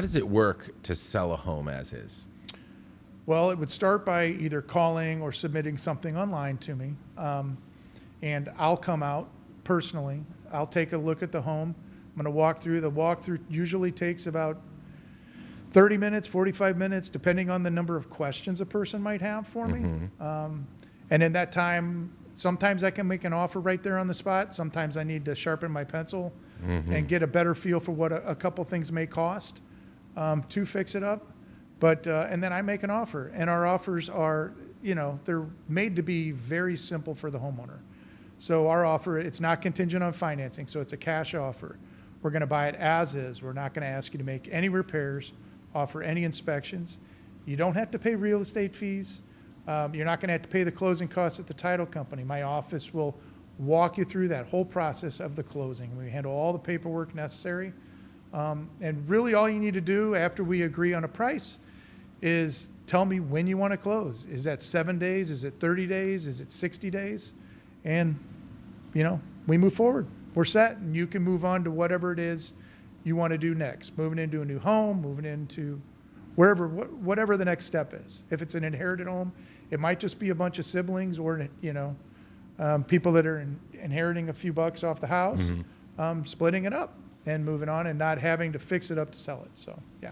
does it work to sell a home as is? Well, it would start by either calling or submitting something online to me. And I'll come out personally. I'll take a look at the home. I'm going to walk through. The walkthrough usually takes about 30 minutes, 45 minutes, depending on the number of questions a person might have for me. And in that time, sometimes I can make an offer right there on the spot. Sometimes I need to sharpen my pencil and get a better feel for what a couple things may cost to fix it up. But, and then I make an offer, and our offers are, they're made to be very simple for the homeowner. So our offer, it's not contingent on financing, so it's a cash offer. We're going to buy it as is. We're not going to ask you to make any repairs, offer any inspections. You don't have to pay real estate fees. You're not going to have to pay the closing costs at the title company. My office will walk you through that whole process of the closing. We handle all the paperwork necessary. And really all you need to do after we agree on a price is tell me when you want to close. Is that 7 days? Is it 30 days? Is it 60 days? And, we move forward. We're set, and you can move on to whatever it is you want to do next. Moving into a new home, moving into whatever the next step is. If it's an inherited home, it might just be a bunch of siblings or, people that are inheriting a few bucks off the house, splitting it up and moving on and not having to fix it up to sell it. So, yeah.